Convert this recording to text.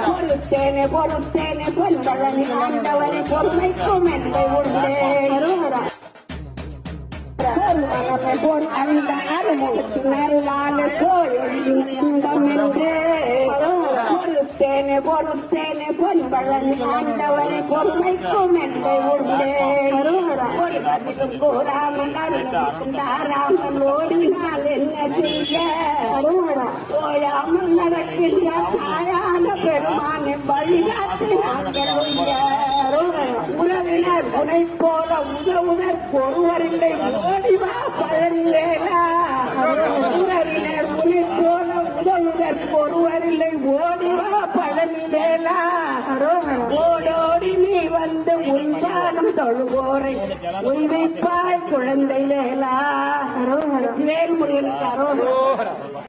பொறுத்தேனே பொறுத்தேனே பொன்பழனி ஆண்டவனை பொறுமைக்கும் என்னை உண்டே பொன் அந்த அருமுகத்தினருளான பொறுத்தேனே பொறுத்தேனே பொன்பழனி ஆண்டவனை பொறுமைக்கும் என்னை உண்டே ஒரு பதிலும் கூறாமல் தாராமல் ஓடினால் என்ன செய்ய ஓயாமல் நடக்கின்ற தாயான பெருமானை வழிகாட்டி நாங்கள் உறவினர் உனை போல உதவுனர் ஒருவரில்லை ஓடிவா பழனிலேலா உறவினர் உனை போல உதவுனர் ஒருவரில்லை ஓடிவா பழனிலேலா ஓடோடி நீ வந்து உள்பானம் தொழுவோரை உய்வைப்பாய் குழந்தை வேலா வேல்முருகனுக்கு அரோகரா.